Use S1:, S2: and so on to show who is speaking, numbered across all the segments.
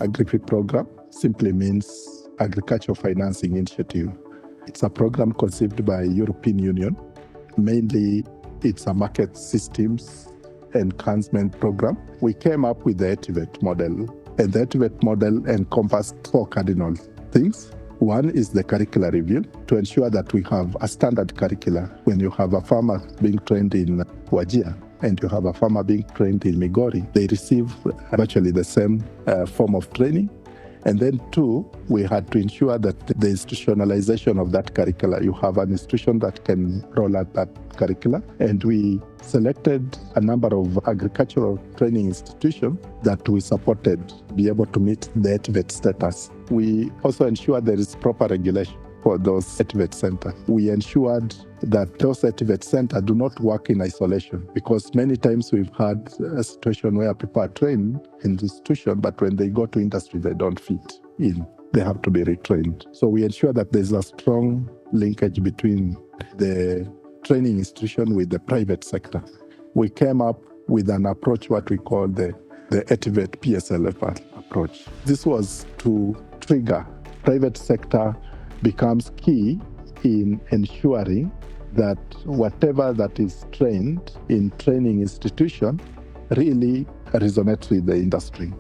S1: AgriFI program simply means Agriculture Financing Initiative. It's a program conceived by European Union. Mainly, it's a market systems enhancement program. We came up with the ATVET model, and the ATVET model encompassed 4 cardinal things. One is the curricular review to ensure that we have a standard curricula. When you have a farmer being trained in Wajir and you have a farmer being trained in Migori, they receive virtually the same form of training. And then 2, we had to ensure that the institutionalization of that curricula, you have an institution that can roll out that curricula. And we selected a number of agricultural training institutions that we supported be able to meet the ATVET status. We also ensured there is proper regulation for those ATVET centers. We ensured that those ATVET centers do not work in isolation, because many times we've had a situation where people are trained in the institution, but when they go to industry, they don't fit in. They have to be retrained. So we ensure that there's a strong linkage between the training institution with the private sector. We came up with an approach, what we call the ATVET PSLF approach. This was to trigger private sector becomes key in ensuring that whatever that is trained in training institution really resonates with the industry.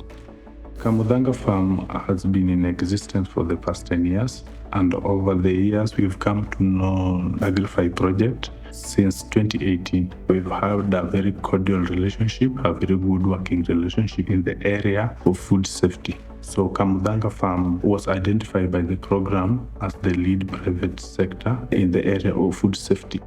S2: Kamuthanga Farm has been in existence for the past 10 years, and over the years we've come to know AgriFI project since 2018. We've had a very cordial relationship, a very good working relationship in the area of food safety. So Kamuthanga Farm was identified by the program as the lead private sector in the area of food safety.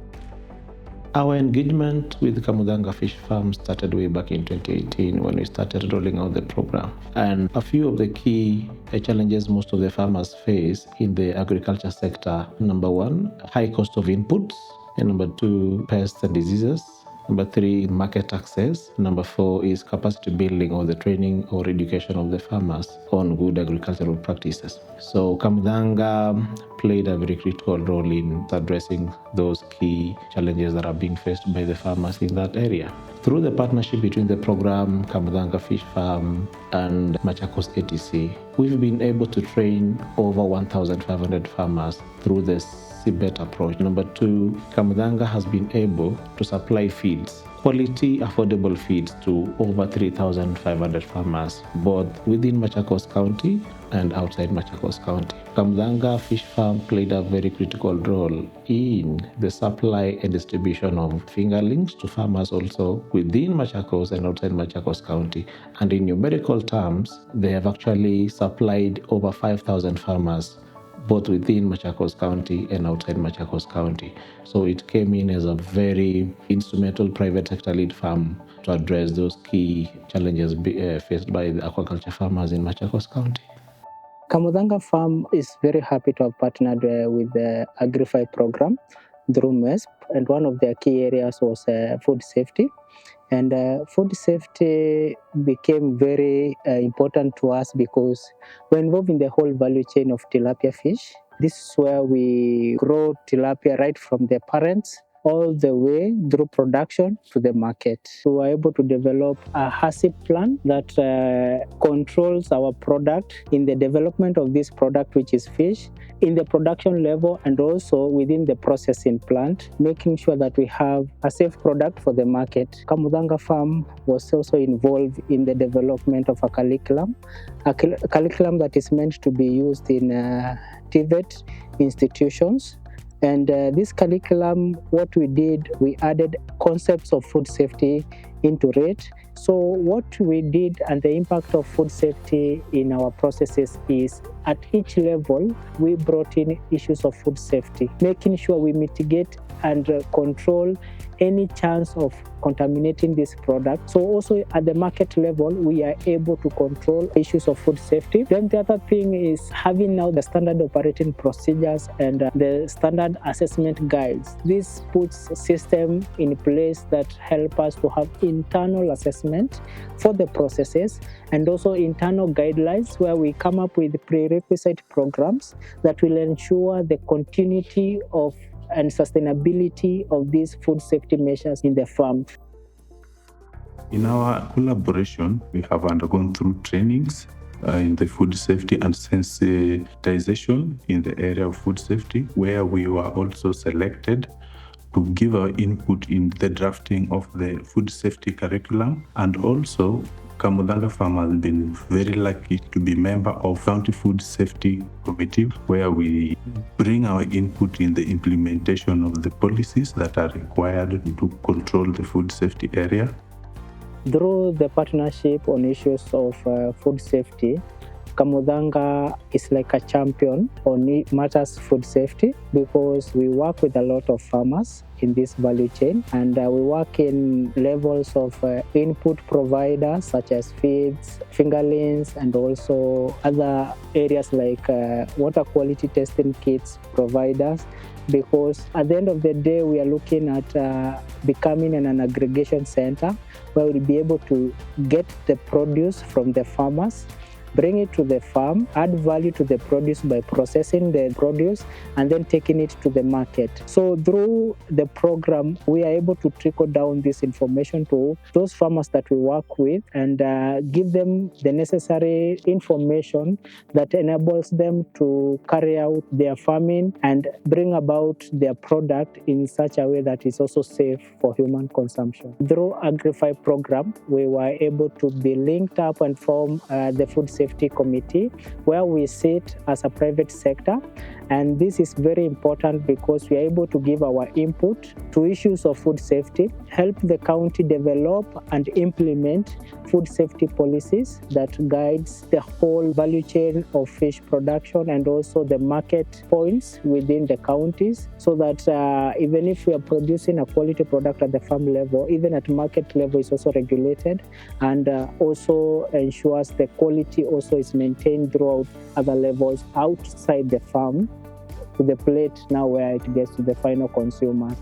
S3: Our engagement with Kamuthanga Fish Farm started way back in 2018 when we started rolling out the program. And a few of the key challenges most of the farmers face in the agriculture sector: number 1, high cost of inputs; and number 2, pests and diseases; number 3, market access; number 4 is capacity building or the training or education of the farmers on good agricultural practices. So Kamuthanga played a very critical role in addressing those key challenges that are being faced by the farmers in that area. Through the partnership between the program, Kamuthanga Fish Farm, and Machakos ATC, we've been able to train over 1,500 farmers through this CBET approach. Number 2, Kamuthanga has been able to supply feeds, quality, affordable feeds, to over 3,500 farmers, both within Machakos County and outside Machakos County. Kamuthanga Fish Farm played a very critical role in the supply and distribution of fingerlings to farmers also within Machakos and outside Machakos County. And in numerical terms, they have actually supplied over 5,000 farmers, both within Machakos County and outside Machakos County. So it came in as a very instrumental private sector lead farm to address those key challenges faced by the aquaculture farmers in Machakos County.
S4: Kamuthanga Farm is very happy to have partnered with the AgriFI program through MESP, and one of their key areas was food safety. And food safety became very important to us because we're involved in the whole value chain of tilapia fish. This is where we grow tilapia right from the parents all the way through production to the market. So we're able to develop a HACCP plan that controls our product in the development of this product, which is fish, in the production level and also within the processing plant, making sure that we have a safe product for the market. Kamuthanga Farm was also involved in the development of a curriculum that is meant to be used in TVET institutions. And this curriculum, what we did, we added concepts of food safety into it. So what we did and the impact of food safety in our processes is at each level, we brought in issues of food safety, making sure we mitigate and control any chance of contaminating this product. So also at the market level, we are able to control issues of food safety. Then the other thing is having now the standard operating procedures and the standard assessment guides. This puts a system in place that help us to have internal assessment for the processes and also internal guidelines where we come up with prerequisite programs that will ensure the continuity of and sustainability of these food safety measures in the farm.
S2: In our collaboration, we have undergone through trainings in the food safety and sensitization in the area of food safety, where we were also selected to give our input in the drafting of the food safety curriculum. And also, Kamuthanga Farm has been very lucky to be member of County Food Safety Committee, where we bring our input in the implementation of the policies that are required to control the food safety area.
S4: Through the partnership on issues of food safety, Kamuthanga is like a champion on matters food safety, because we work with a lot of farmers in this value chain, and we work in levels of input providers such as feeds, fingerlings, and also other areas like water quality testing kits providers, because at the end of the day we are looking at becoming an aggregation center where we'll be able to get the produce from the farmers, bring it to the farm, add value to the produce by processing the produce, and then taking it to the market. So through the program, we are able to trickle down this information to those farmers that we work with and give them the necessary information that enables them to carry out their farming and bring about their product in such a way that is also safe for human consumption. Through AgriFI program, we were able to be linked up and form the Food Safety Committee, where we sit as a private sector. And this is very important because we are able to give our input to issues of food safety, help the county develop and implement food safety policies that guides the whole value chain of fish production and also the market points within the counties, so that even if we are producing a quality product at the farm level, even at market level is also regulated, and also ensures the quality also is maintained throughout other levels outside the farm to the plate now where it gets to the final consumer.